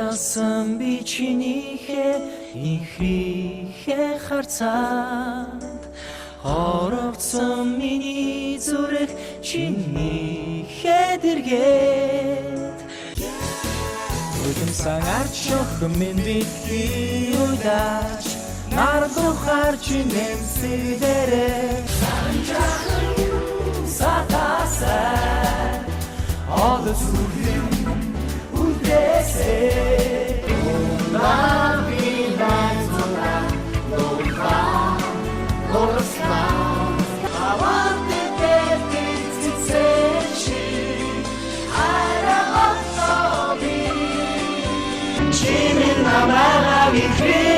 Уялсан би чинийхээ инхрийнхээ харцаад хорогдсон миний зүрх чинийхээ дэргээд Үлэм санаарч өхөн минь бидний уйлаач Наргухаар чинэмсэлдэрэ Санжахан сатасай Одос үхим үлдээсэй Ундан бинай зура Луха Лорска Аванте пертит цицечи Ара отоби Чимин намага вихри